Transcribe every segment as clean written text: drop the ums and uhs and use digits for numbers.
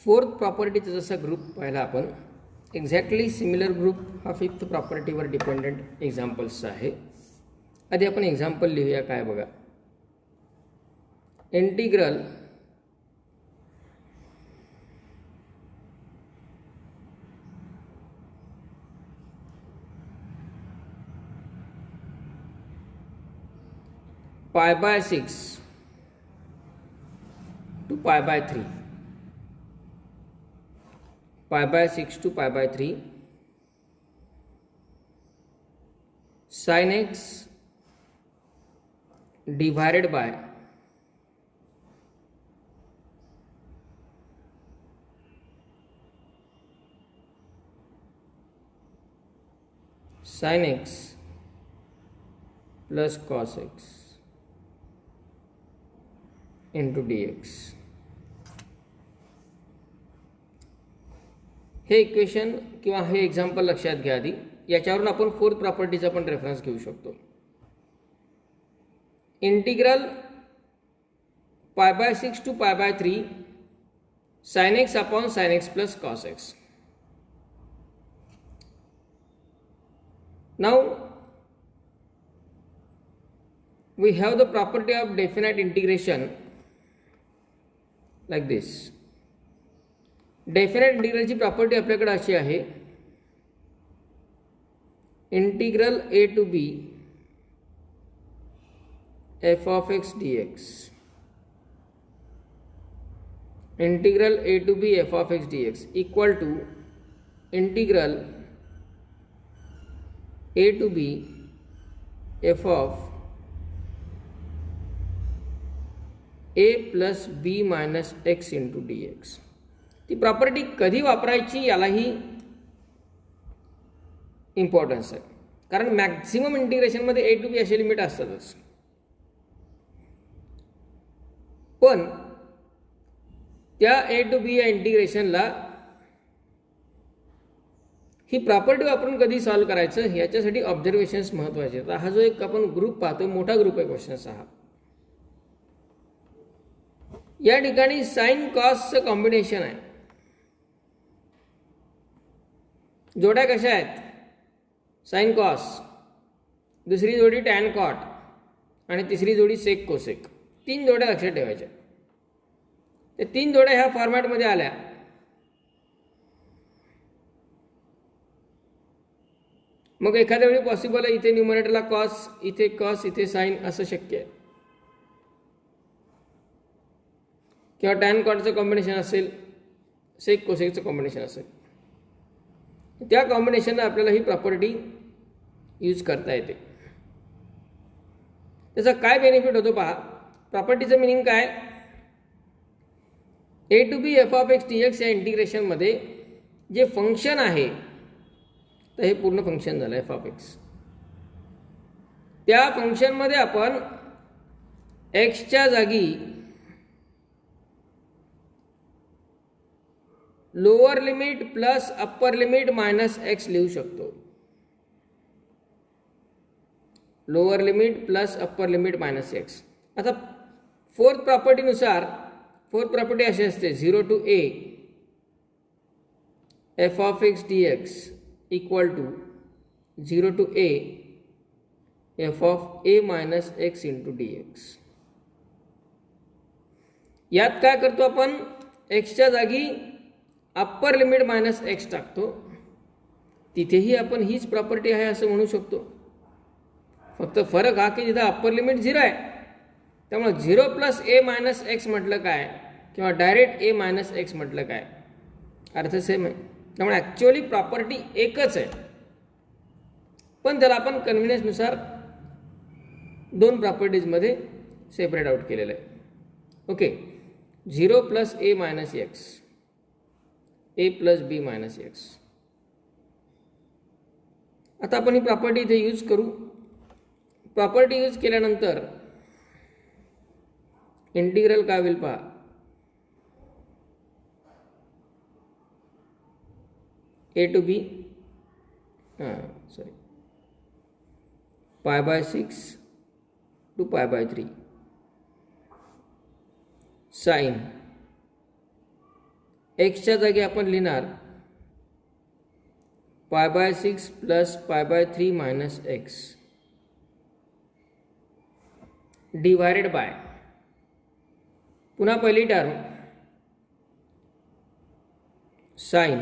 Fourth प्रॉपर्टीचा जसा group पाहिला आपण, एक्झॅक्टली सिमिलर ग्रुप हा फिफ्थ प्रॉपर्टीवर डिपेंडंट एक्झाम्पल्सचा आहे. आधी आपण एक्झाम्पल लिहूया. काय बघा, integral pi by 6 to pi by 3, pi by 6 to pi by 3 sin x divided by sin x plus cos x into dx. हे इक्वेशन किंवा हे एक्झाम्पल लक्षात घ्या. आधी याच्यावरून आपण फोर्थ प्रॉपर्टीचा पण रेफरन्स घेऊ शकतो. Integral pi by 6 to pi by 3 sin x upon sin x plus cos x. Now we have the property of definite integration like this. Definite इंटिग्रलची प्रॉपर्टी आपल्याकडे अशी आहे, integral a to b f of x dx, integral a to b f of x dx equal to integral a to b f of a plus b minus x into dx. ती property कधी वापरायची यालाही importance आहे, कारण maximum इंटिग्रेशनमध्ये a to b असे limit असतातच. पण त्या a टू b या इंटिग्रेशनला ही प्रॉपर्टी वापरून कधी सॉल्व्ह करायचं याच्यासाठी ऑब्झर्वेशन्स महत्त्वाचे आहेत. हा जो एक आपण ग्रुप पाहतो, मोठा ग्रुप आहे क्वेश्चन्सचा हा. या ठिकाणी साइन कॉसचं कॉम्बिनेशन आहे. जोड्या कशा आहेत? साइन कॉस, दुसरी जोडी टॅन कॉट आणि तिसरी जोडी सेक कोसेक. 3 जोड्या लक्षात ठेवायच्या. ते 3 जोड्या ह्या फॉर्मॅटमध्ये आल्या. मग एखाद्या वेळी पॉसिबल आहे इथे न्यूमरेटरला कॉस, इथे कॉस, इथे साइन असं शक्य आहे. किंवा टॅन कॉटचं कॉम्बिनेशन असेल, सेक कोसेकचं कॉम्बिनेशन असेल. त्या कॉम्बिनेशनला आपल्याला ही प्रॉपर्टी यूज करता येते. त्याचा काय बेनिफिट होतो पहा. प्रॉपर्टीचं मिनिंग काय, a to b f of x dx या इंटिग्रेशनमध्ये जे फंक्शन आहे, तर हे पूर्ण फंक्शन झालं f of x. त्या फंक्शनमध्ये आपण एक्सच्या जागी lower limit plus upper limit minus x लिहू शकतो. Lower limit plus upper limit minus x. आता फोर्थ प्रॉपर्टीनुसार फोर्थ प्रॉपर्टी अशी असते, 0 to a f of x dx equal to 0 to a f of a minus x into dx. यात काय करतो आपण, एक्सच्या जागी अप्पर लिमिट मायनस एक्स टाकतो. तिथेही आपण हीच प्रॉपर्टी आहे असं म्हणू शकतो. फक्त फरक हा की तिथं अप्पर लिमिट 0 आहे, त्यामुळे 0 प्लस ए मायनस एक्स म्हटलं काय किंवा डायरेक्ट ए मायनस एक्स म्हटलं काय, अर्थ सेम आहे. त्यामुळे ॲक्च्युअली प्रॉपर्टी एकच आहे, पण त्याला आपण कन्व्हिनियन्सनुसार 2 प्रॉपर्टीजमध्ये सेपरेट आउट केलेलं आहे. Okay, 0 plus a minus x, a plus b minus x. आता आपण ही प्रॉपर्टी इथे यूज करू. प्रॉपर्टी यूज केल्यानंतर इंटिग्रल काय होईल पहा. a to b pi by 6 to pi by 3 sine एक्सच्या जागी आपण लिहिणार π/6 plus π/3 minus x divided by, पुन्हा पहिली term sine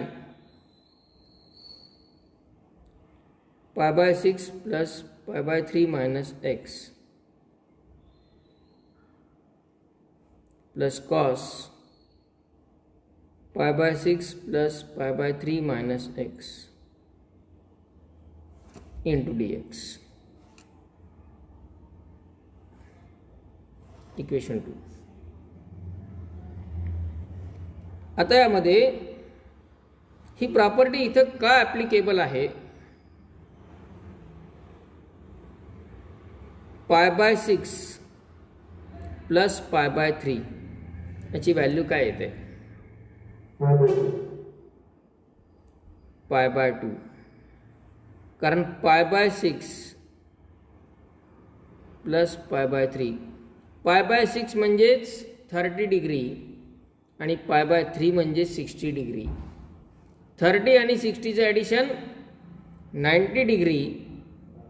π/6 plus π/3 minus x plus cos π/6 plus π/3 minus x into dx. Equation 2. आता यामध्ये ही प्रॉपर्टी इथं का ॲप्लिकेबल आहे? π/6 प्लस π/3 याची व्हॅल्यू काय येते? π/2. कारण π/6 प्लस π/3, π/6 म्हणजेच 30 डिग्री आणि π/3 म्हणजे 60 डिग्री. 30 आणि 60चं ॲडिशन 90 डिग्री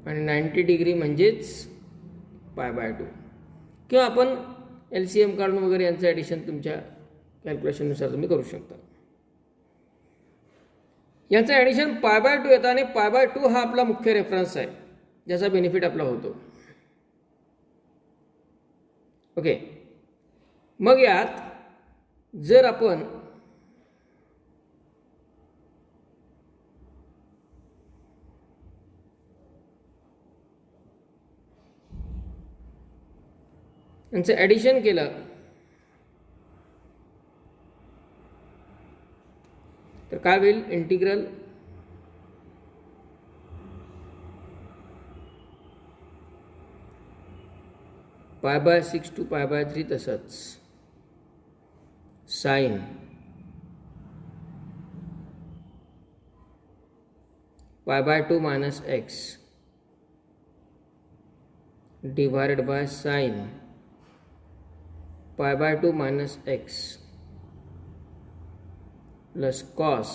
आणि 90 डिग्री म्हणजेच π/2. किंवा आपण LCM काढून वगैरे यांचं ॲडिशन तुमच्या कॅल्क्युलेशननुसार तुम्ही करू शकता. यांचं ॲडिशन π/2 येतं आणि π/2 हा आपला मुख्य रेफरन्स आहे ज्याचा बेनिफिट आपला होतो. ओके, मग यात जर आपण यांचं ॲडिशन केलं तर काय होईल? इंटिग्रल π/6 टू π/3 तसंच sine π/2 minus x divided by sine π/2 minus x plus cos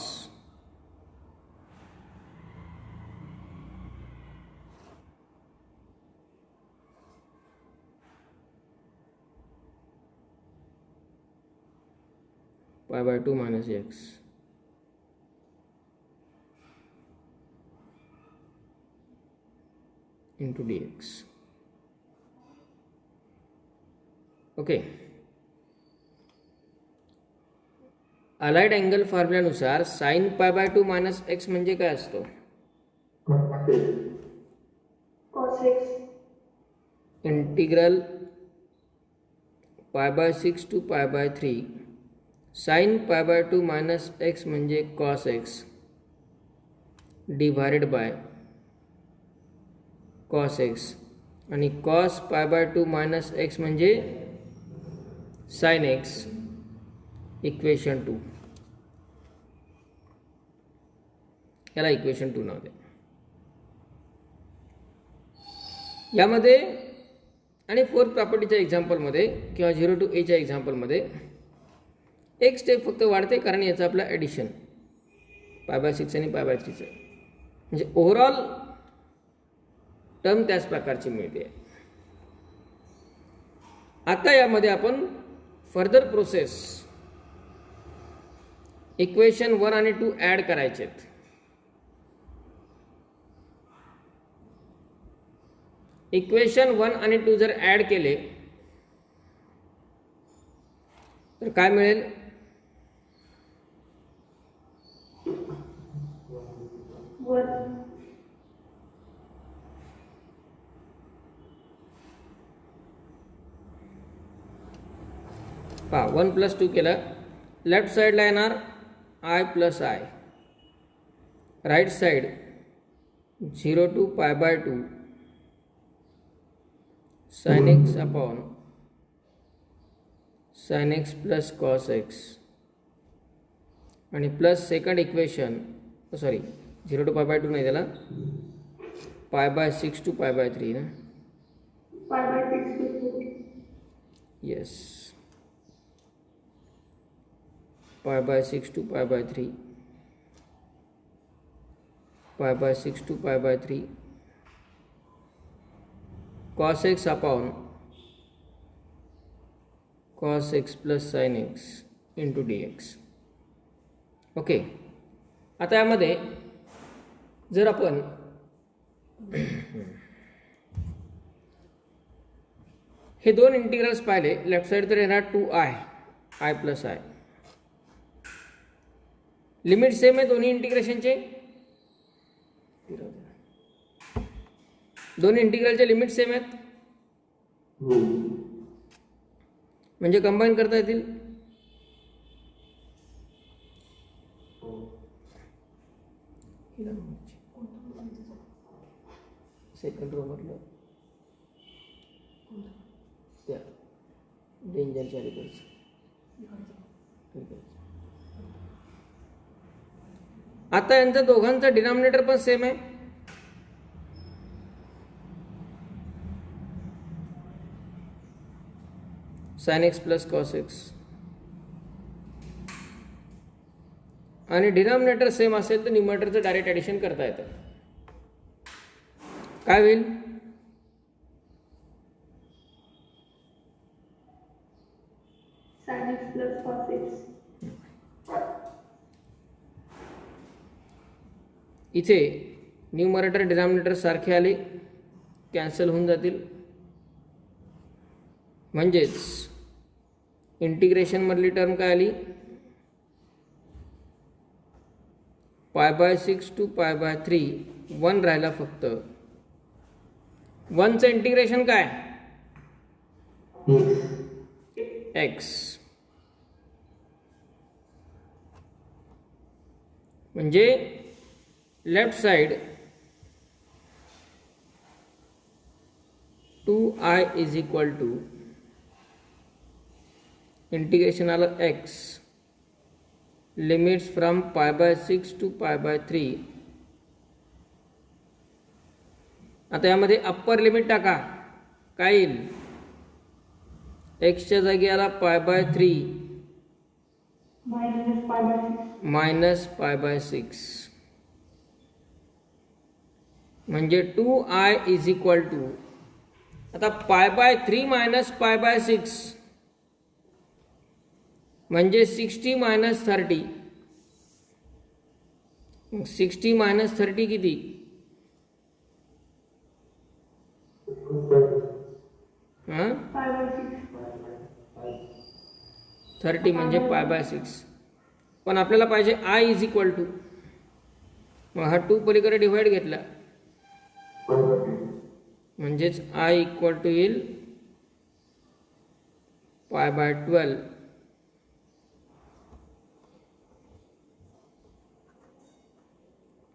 π/2 minus x into dx. Okay, allied angle फॉर्म्युल्यानुसार साइन π/2 मायनस एक्स म्हणजे काय असतो? Integral π/6 to π/3 sine π/2 minus x म्हणजे cos x divided by cos x आणि cos π/2 minus x म्हणजे sine x. Equation 2. याला equation 2 नाव द्या. यामध्ये आणि फोर्थ प्रॉपर्टीच्या एक्झाम्पलमध्ये किंवा 0 to a च्या एक्झाम्पलमध्ये एक स्टेप फक्त वाढते कारण याचं आपलं ॲडिशन π/6 आणि π/3चं म्हणजे ओव्हरऑल टर्म त्याच प्रकारची मिळते. आता यामध्ये आपण फर्दर प्रोसेस इक्वेशन 1 आणि 2 ॲड करायचेत. इक्वेशन 1 आणि 2 जर ॲड केले तर काय मिळेल? पहा 1 + 2 केलं, लेफ्ट साईडला येणार I + I, right side 0 to π/2 sin x upon sin x plus cos x आणि plus second equation sorry 0 to π/2 नाही त्याला π/6 to π/3 ना yes pi by 6 to pi by 3, pi by 6 to pi by 3 cos x upon cos x plus sin x into dx. Okay, आता यामध्ये जर आपण हे दोन इंटिग्रल्स पाहिले, लेफ्ट साइड तर येणार 2i plus I. Limit same आहे दोन्ही इंटिग्रेशनचे, दोन्ही इंटिग्रलचे लिमिट सेम आहेत, म्हणजे कंबाईन करता येतील. सेकंड रो मधलं त्या डेंजरच्या रिकॉर्ड्स. आता यांचा दोघांचा डिनॉमिनेटर पण सेम आहे. Sign x plus cos x, आणि डिनॉमिनेटर सेम असेल तर न्यूमरेटरचं डायरेक्ट ॲडिशन करता येतं. काय होईल? sin x plus cos x. इथे न्यूमरेटर डिनॉमिनेटर सारखे आले, कॅन्सल होऊन जातील. म्हणजेच इंटिग्रेशन मधली टर्म काय आली? पाय बाय 6 टू पाय बाय 3, 1 राहिला फक्त. 1चं इंटिग्रेशन काय? x. म्हणजे left side 2i is equal to integration आलं x, limits from pi by 6 to pi by 3. आता यामध्ये अप्पर लिमिट टाका, काय येईल? x च्या जागी आला पाय बाय 3 मायनस पाय बाय 6, म्हणजे 2i इज इक्वल टू, आता पाय बाय 3 मायनस पाय बाय 6 म्हणजे 60 मायनस 30. 60 मायनस 30 किती? हां, 30 म्हणजे पाय बाय 6. पण आपल्याला पाहिजे i इज इक्वल टू, मग हा 2 पलीकडे डिवाइड घेतला म्हणजेच i इक्वल टू येईल pi by 12.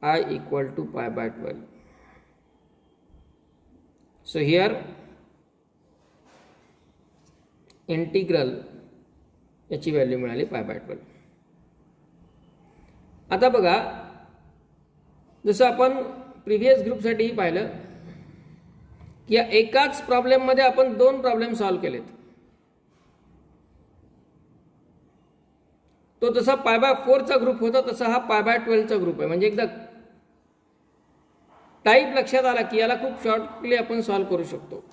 I equal to pi by 12. So here integral याची व्हॅल्यू मिळाली पाय बाय 12. आता बघा, जसं आपण प्रिव्हियस ग्रुपसाठीही पाहिलं की या एकाच प्रॉब्लेममध्ये आपण 2 प्रॉब्लेम सॉल्व्ह केलेत. तो जसा पाय बाय 4चा ग्रुप होता तसा हा पाय बाय 12चा ग्रुप आहे. म्हणजे एकदा टाईप लक्षात आला की याला खूप शॉर्टली आपण सॉल्व्ह करू शकतो.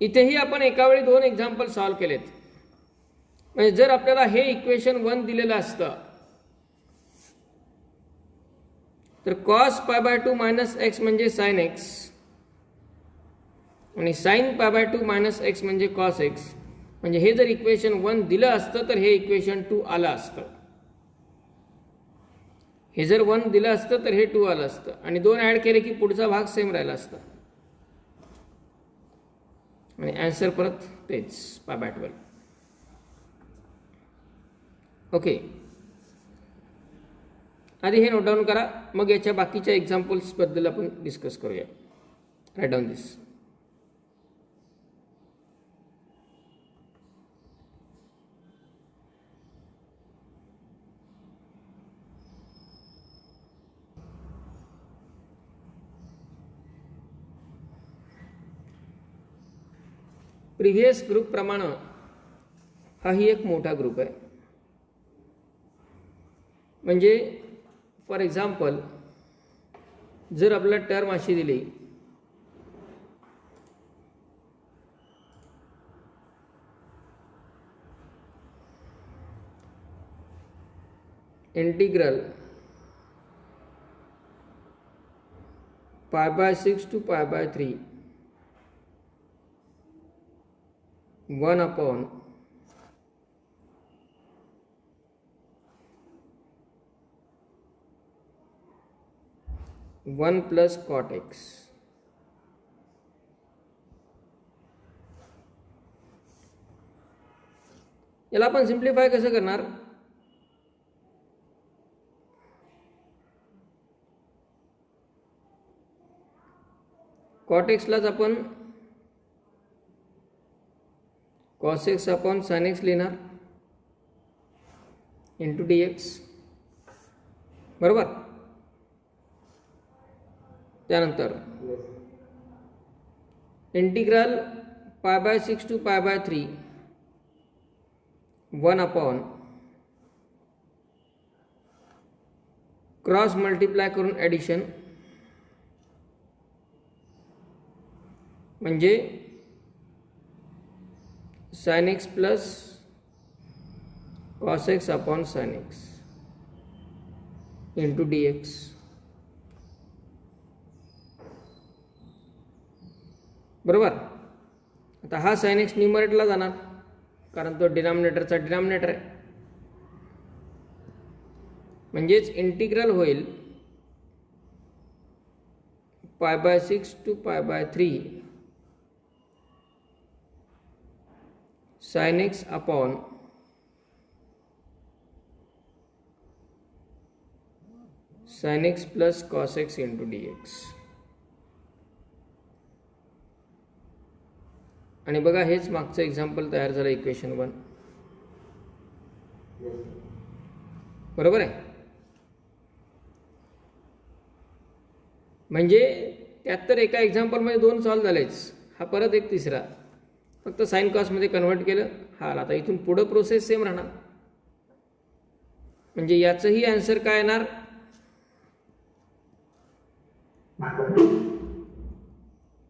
इथेही आपण एका वेळी 2 एक्झाम्पल सॉल्व्ह केलेत. म्हणजे जर आपल्याला हे इक्वेशन 1 दिलेलं असतं तर cos pi by 2 minus x म्हणजे साइन एक्स, आणि sine pi by 2 minus x म्हणजे कॉस एक्स. म्हणजे हे जर इक्वेशन 1 दिलं असतं तर हे इक्वेशन 2 आलं असतं. हे जर 1 दिलं असतं तर हे 2 आलं असतं, आणि 2 ॲड केले की पुढचा भाग सेम राहिला असता, आणि आन्सर परत तेच पाय बाय 12. ओके, आधी हे नोट डाऊन करा, मग याच्या बाकीच्या एक्झाम्पल्स बद्दल आपण डिस्कस करूया. राईट डाऊन दिस. प्रिव्हियस ग्रुपप्रमाणे हाही एक मोठा ग्रुप आहे. म्हणजे फॉर एक्झाम्पल जर आपल्याला टर्म अशी दिली integral π/6 to π/3 1 upon one plus cot x. याला आपण सिम्प्लिफाय कसं करणार? कॉट एक्सलाच आपण cos x upon sine x लिहिणार इंटू डी एक्स. बरोबर. त्यानंतर integral π/6 to π/3 1 upon cross multiply करून ॲडिशन म्हणजे sine x plus cos x upon sine x into d x. बरोबर. आता हा साइन एक्स न्यूमरेटरला जाणार कारण तो डिनॉमिनेटरचा डिनॉमिनेटर आहे. म्हणजेच इंटिग्रल होईल π/6 to π/3 sine x upon sine x plus cos x into d x. आणि बघा हेच मागचं एक्झाम्पल तयार झालं इक्वेशन 1. बरोबर आहे. म्हणजे त्यात तर एका एक्झाम्पलमध्ये 2 सॉल्व झालेच. हा परत एक तिसरा फक्त साइन कॉसमध्ये कन्वर्ट केलं. हा आता इथून पुढं प्रोसेस सेम राहणार. म्हणजे याचंही आन्सर काय येणार?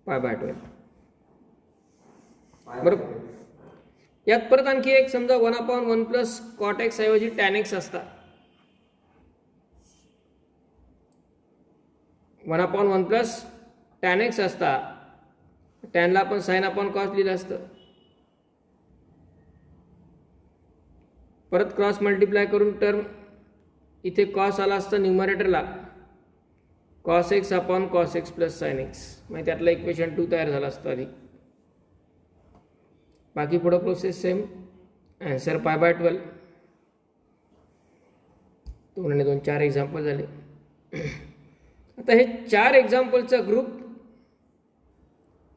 π/12. बरोबर. यात परत आणखी एक समजा 1 अपॉन 1 प्लस कॉट एक्स ऐवजी टॅन एक्स असता. 1 अपॉन 1 प्लस टॅन एक्स असता. टॅनला आपण साइन अपॉन कॉस लिहिलं असतं. परत क्रॉस मल्टिप्लाय करून टर्म इथे कॉस आला असता न्यूमरेटरला cos x upon cos x plus sine x. म्हणजे त्यातला इक्वेशन 2 तयार झाला असतं आधी. बाकी पुढं प्रोसेस सेम. आन्सर π/12. 2 आणि 2 4 एक्झाम्पल झाले. आता हे 4 एक्झाम्पलचा ग्रुप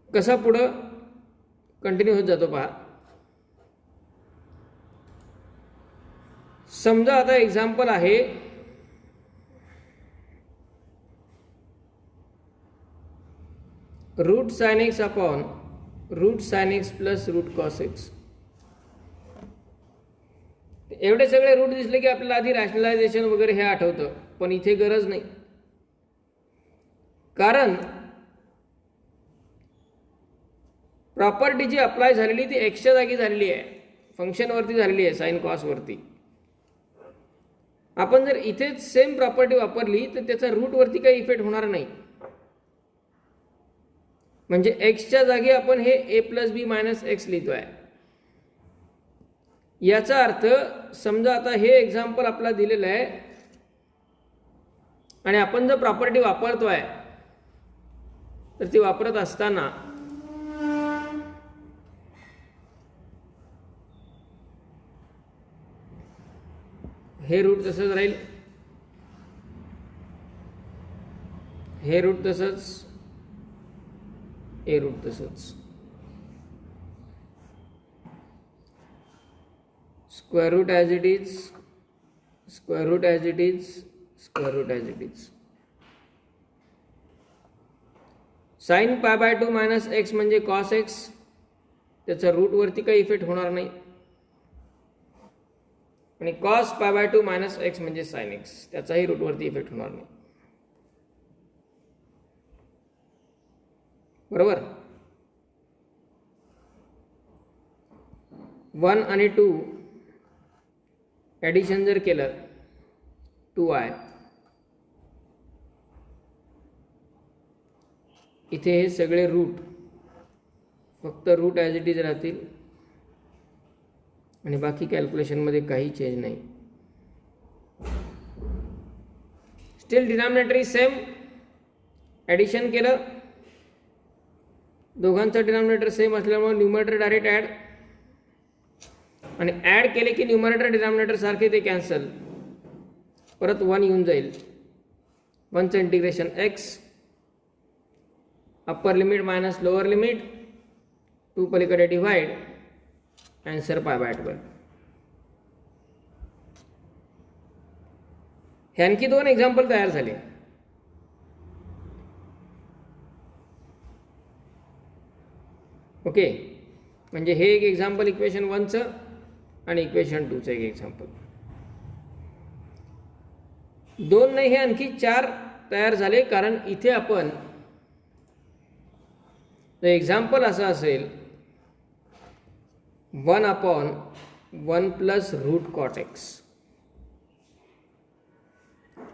कसा पुढं कंटिन्यू होत जातो पहा. समजा आता एक्झाम्पल आहे root sine x upon root sine x plus root cos x. एवढे सगळे रूट दिसले की आपल्याला आधी रॅशनलायझेशन वगैरे हे आठवतं. पण इथे गरज नाही. कारण प्रॉपर्टी जी अप्लाय झालेली ती एक्सच्या जागी झालेली आहे. फंक्शनवरती झालेली आहे साइन कॉसवरती. आपण जर इथेच सेम प्रॉपर्टी वापरली तर त्याचा रूटवरती काही इफेक्ट होणार नाही. म्हणजे एक्सच्या जागी आपण हे ए प्लस बी मायनस एक्स लिहितोय. याचा अर्थ समजा आता हे एक्झाम्पल आपला दिलेलं आहे आणि आपण जर प्रॉपर्टी वापरतोय तर ती वापरत असताना हे रूट तसंच राहील. हे रूट तसंच. ए रूट तसंच. Square root as it is. Square root as it is. Square root as it is. Sine π/2 minus x म्हणजे कॉस एक्स. त्याचा रूटवरती काही इफेक्ट होणार नाही. आणि कॉस π/2 मायनस एक्स म्हणजे साइन एक्स, त्याचाही रूटवरती इफेक्ट होणार नाही. बरोबर. 1 आणि 2 ॲडिशन जर केलं 2i, इथे हे सगळे रूट फक्त रूट ॲज इट इज राहतील आणि बाकी कॅल्क्युलेशनमध्ये काही चेंज नाही. Steel denominator is same. Addition केलं, दोघांचं डिनॉमिनेटर सेम असल्यामुळे न्यूमरेटर डायरेक्ट ॲड, आणि ॲड केले की न्यूमरेटर डिनॉमिनेटर सारखे ते कॅन्सल, परत 1 येऊन जाईल. 1चं integration x, upper limit minus lower limit, 2 पलीकडे डिवाइड, आन्सर π/12. हे आणखी 2 एक्झाम्पल तयार झाले. ओके, म्हणजे हे एक एक्झाम्पल इक्वेशन 1चं आणि इक्वेशन 2चं एक एक्झाम्पल. 2 नाही, हे आणखी 4 तयार झाले. कारण इथे आपण एक्झाम्पल असं असेल 1/1 प्लस रूट कॉट एक्स,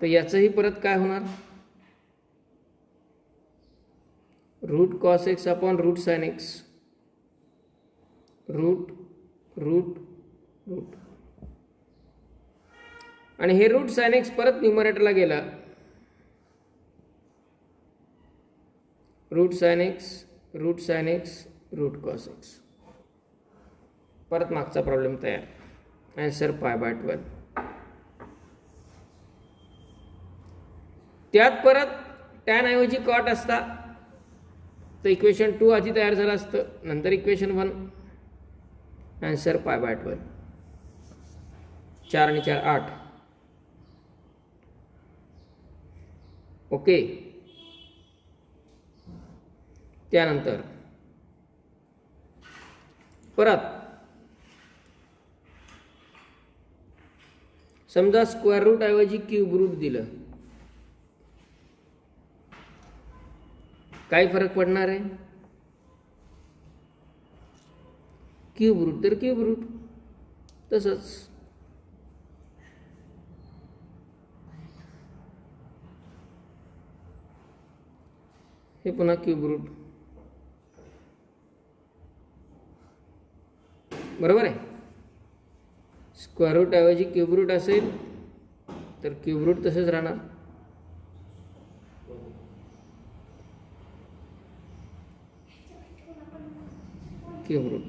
तर याचंही परत काय होणार, root cos x upon root sine x, root root root, आणि हे रूट साइन एक्स परत न्यूमरेटरला गेला, root sine x root sine x root cos x, परत मागचा प्रॉब्लेम तयार. आन्सर π/12. त्यात परत टॅन ऐवजी कॉट असता तर इक्वेशन 2 आधी तयार झालं असतं, नंतर इक्वेशन 1. आन्सर π/12. 4 आणि 4 8. ओके. त्यानंतर परत समजा स्क्वेअर रूट ऐवजी क्यूब रूट दिलं, काय फरक पडणार आहे, क्यूब रूट तर क्यूब रूट, तसंच हे पुन्हा क्यूब रूट. बरोबर आहे. स्क्वेअर रूट ऐवजी क्यूब रूट असेल तर क्यूब रूट तसंच राहणार. Cube route.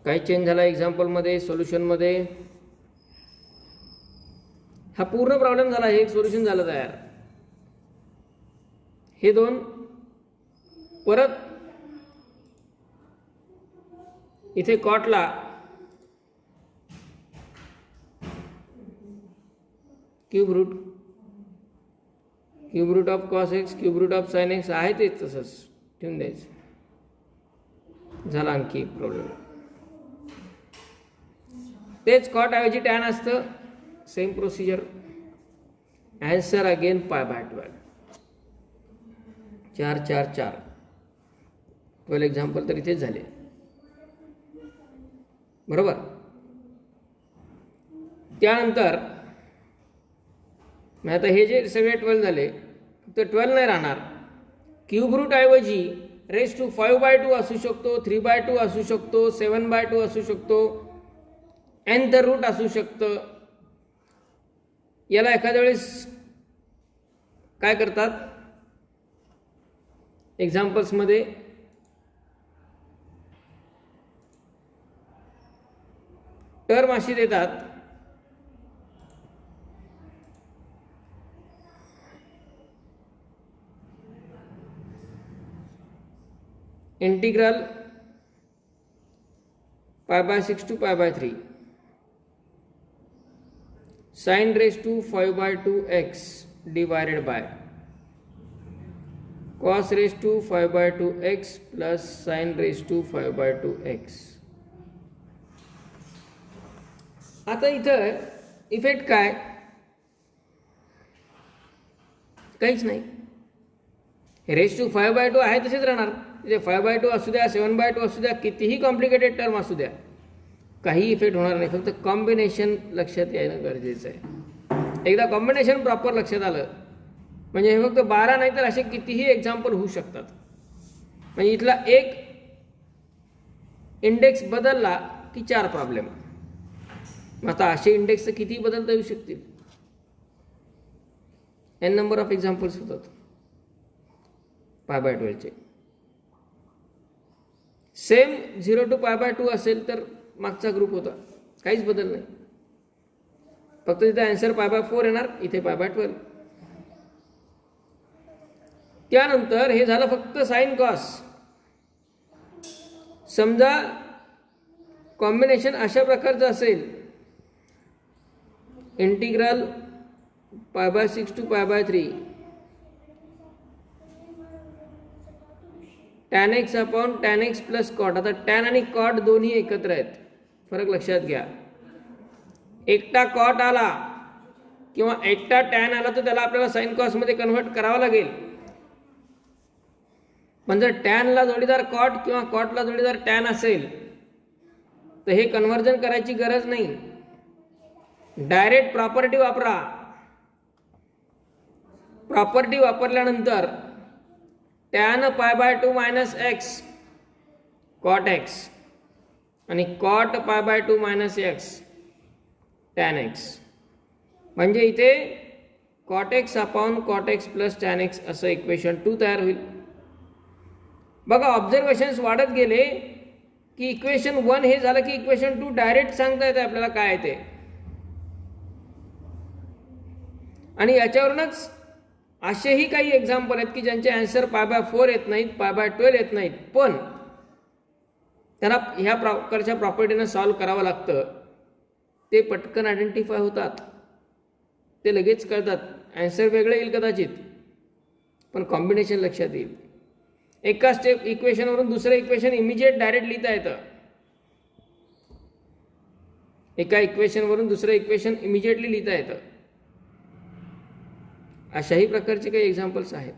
काय चेंज झाला एक्झाम्पलमध्ये, सोल्युशनमध्ये? हा पूर्ण प्रॉब्लेम झाला, हे एक सोल्युशन झालं तयार. हे 2 परत इथे कॉटला cube root, cube root of cos x, cube root of sine x आहे तेच तसंच ठेवून द्यायचं. झाला आणखी एक प्रॉब्लेम. तेच कॉट ऐवजी टॅन असतं, same procedure. Answer again π/12. 4 4 4. 12 example तर इथेच झाले. बरोबर. त्यानंतर मग आता हे जे सगळे 12 झाले, तर 12 नाही राहणार. क्यूब रूट ऐवजी रेस टू 5/2 असू शकतो, 3/2 असू शकतो, 7/2 असू शकतो, nth रूट असू शकतं. याला एखाद्या वेळेस काय करतात एक्झाम्पल्समध्ये, टर्म अशी देतात integral π/6 to π/3 sin raised to 5/2 x divided by cos raise to 5/2x plus sin raise to 5/2x. आता इथं इफेक्ट काय? काहीच नाही. रेज टू 5/2 आहे तसेच राहणार. म्हणजे 5/2 असू द्या, 7/2 असू द्या, कितीही कॉम्प्लिकेटेड टर्म असू द्या, काही इफेक्ट होणार नाही. फक्त कॉम्बिनेशन लक्षात येणं गरजेचं आहे. एकदा कॉम्बिनेशन प्रॉपर लक्षात आलं म्हणजे हे फक्त 12 नाही तर असे कितीही एक्झाम्पल होऊ शकतात. म्हणजे इथला एक इंडेक्स बदलला की 4 प्रॉब्लेम. आता असे इंडेक्स किती बदलता येऊ शकतील? n नंबर ऑफ एक्झाम्पल्स होतात π/12चे. सेम 0 to π/2 असेल तर मागचा ग्रुप होता, काहीच बदल नाही. फक्त तिथे आन्सर π/4 येणार, इथे π/12. त्यानंतर हे झालं फक्त साइन कॉस. समजा कॉम्बिनेशन अशा प्रकारचं असेल, integral π/6 to π/3 tan x upon tan x plus cot. आता टॅन आणि कॉट दोन्ही एकत्र आहेत, फरक लक्षात घ्या. एकटा कॉट आला किंवा एकटा टॅन आला तर त्याला आपल्याला साइन कॉसमध्ये कन्व्हर्ट करावं लागेल. पण जर टॅनला जोडीदार कॉट किंवा कॉटला जोडीदार टॅन असेल तर हे कन्व्हर्जन करायची गरज नाही. डायरेक्ट प्रॉपर्टी वापरा. प्रॉपर्टी वापरल्यानंतर tan π/2 minus x cot x आणि cot π/2 minus x tan x. म्हणजे इथे cot x upon cot x plus tan x असं इक्वेशन 2 तयार होईल. बघा ऑब्झर्वेशन्स वाढत गेले की इक्वेशन 1 हे झालं की इक्वेशन 2 डायरेक्ट सांगता येते आपल्याला काय आहे ते. आणि याच्यावरूनच असेही काही एक्झाम्पल आहेत की ज्यांचे आन्सर π/4 येत नाहीत, π/12 येत नाहीत, पण त्यांना ह्या प्रकारच्या प्रॉपर्टीनं सॉल्व्ह करावं लागतं. ते पटकन आयडेंटिफाय होतात, ते लगेच कळतात. आन्सर वेगळं येईल कदाचित, पण कॉम्बिनेशन लक्षात येईल. एका स्टेप इक्वेशनवरून दुसरं इक्वेशन इमिजिएट डायरेक्ट लिहिता येतं. एका इक्वेशनवरून दुसरं इक्वेशन इमिजिएटली लिहिता येतं. अशाही प्रकारचे काही एक्झाम्पल्स आहेत.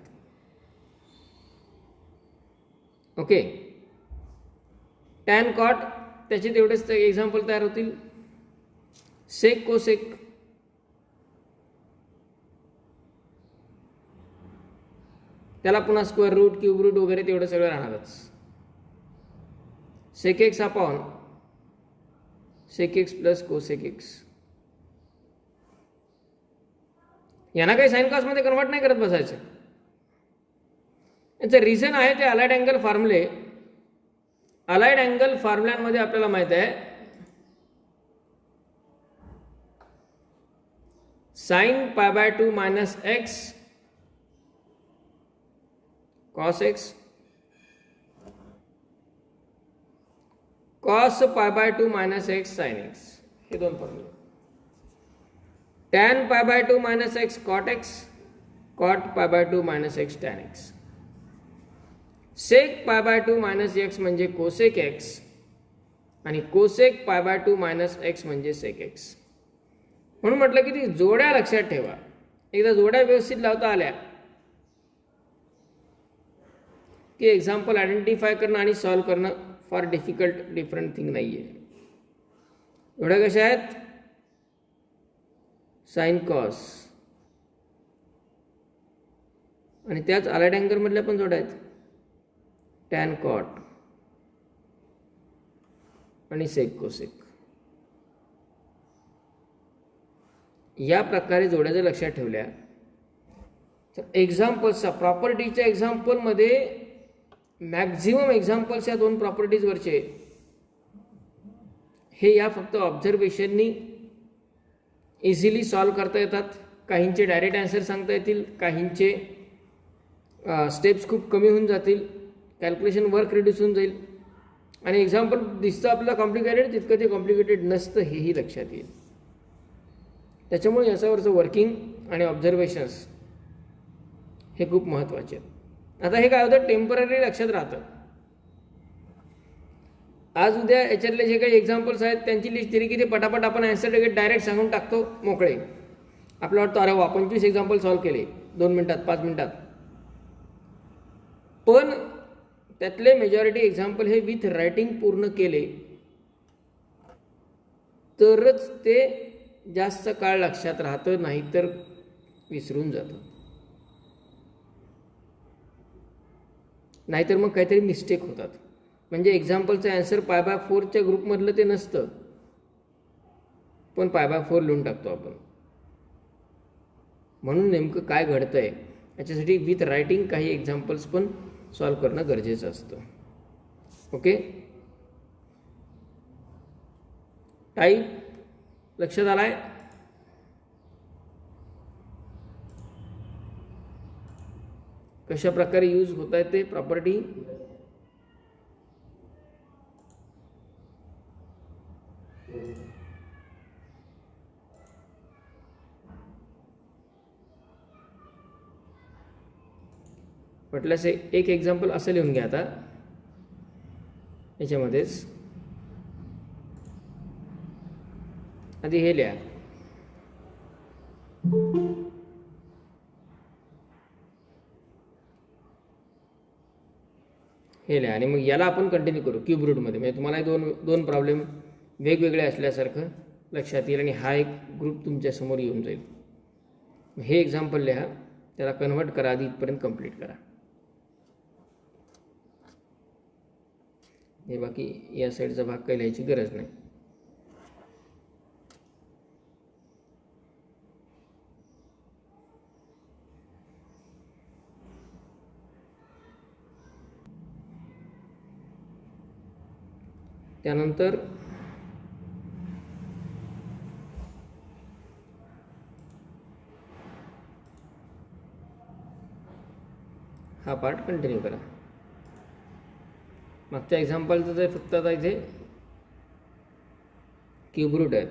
ओके, टॅन कॉट त्याचे तेवढेच एक्झाम्पल तयार होतील. सेक कोसेक त्याला पुन्हा स्क्वेअर रूट, क्यूब रूट वगैरे तेवढं सगळं राहणारच. Sec x upon sec x plus cosec x. यांना काही साइन कॉसमध्ये कन्वर्ट नाही करत बसायचं. याचं रिझन आहे ते अलाइड अँगल फॉर्म्युले. अलाइड अँगल फॉर्म्युल्यांमध्ये आपल्याला माहित आहे sine π/2 minus x cos x, cos π/2 minus x sine x, हे दोन फॉर्म्युले. Tan π/2 minus x cot x, cot π/2 minus x tan x. Sec π/2 minus x म्हणजे कोसेक एक्स आणि कोसेक π/2 मायनस एक्स म्हणजे सेक एक्स. म्हणून म्हटलं की ती जोड्या लक्षात ठेवा. एकदा जोड्या व्यवस्थित लावता आल्या की एक्झाम्पल आयडेंटिफाय करणं आणि सॉल्व्ह करणं फार डिफिकल्ट डिफरंट थिंग नाही आहे. जोड्या कशा आहेत? साइन कॉस आणि त्याच अलाइड अँगल मधल्या पण जोड्या आहेत, टॅन कॉट आणि सेक कोसेक. या प्रकारे जोड्या जर लक्षात ठेवल्या तर एक्झाम्पल्सचा प्रॉपर्टीच्या एक्झाम्पलमध्ये मॅक्झिमम एक्झाम्पल्स या दोन प्रॉपर्टीजवरचे हे या फक्त ऑब्झर्वेशननी इझिली सॉल्व्ह करता येतात. काहींचे डायरेक्ट आन्सर सांगता येतील, काहींचे स्टेप्स खूप कमी होऊन जातील, कॅल्क्युलेशन वर्क रिड्यूस होऊन जाईल आणि एक्झाम्पल दिसतं आपल्याला कॉम्प्लिकेटेड, तितकं ते कॉम्प्लिकेटेड नसतं हेही लक्षात येईल. त्याच्यामुळे याच्यावरचं वर्किंग आणि ऑब्झर्वेशन्स हे खूप महत्त्वाचे आहे. आता हे काय होतं, टेम्पररी लक्षात राहतं. आज उद्या याच्यातले जे काही एक्झाम्पल्स आहेत त्यांची लिस्ट दिली की ते पटापट आपण आन्सर डायरेक्ट सांगून टाकतो, मोकळे. आपलं वाटतं अरे वा 25 एक्झाम्पल सॉल्व्ह केले 2 मिनिटात 5 मिनिटात. पण त्यातले मेजॉरिटी एक्झाम्पल हे विथ रायटिंग पूर्ण केले तरच ते जास्त काळ लक्षात राहतं, नाहीतर विसरून जातं. नाहीतर मग काहीतरी मिस्टेक होतात. म्हणजे एक्झाम्पलचं आन्सर π/4च्या ग्रुपमधलं ते नसतं, पण π/4 लिहून टाकतो आपण. म्हणून नेमकं काय घडतंय याच्यासाठी विथ रायटिंग काही एक्झाम्पल्स पण सॉल्व्ह करणं गरजेचं असतं. ओके, टाईप लक्षात आलाय. कशा प्रकारे यूज होत आहे ते प्रॉपर्टी. म्हटल्यास एक एक्झाम्पल असं लिहून घ्या. आता याच्यामध्येच आधी हे लिहा, हे लिहा आणि मग याला आपण कंटिन्यू करू क्यूब रूटमध्ये. म्हणजे तुम्हाला दोन प्रॉब्लेम वेगवेगळे असल्यासारखं लक्षात येईल आणि हा एक ग्रुप तुमच्या समोर येऊन जाईल. हे एक्झाम्पल लिहा, त्याला कन्व्हर्ट करा, आधी इथपर्यंत कंप्लीट करा. हे बाकी या साईडचा भाग काही लिहायची गरज नाही. त्यानंतर हा पार्ट कंटिन्यू करा. मागच्या एक्झाम्पलचं जे फक्त आता इथे क्यूब रूट आहेत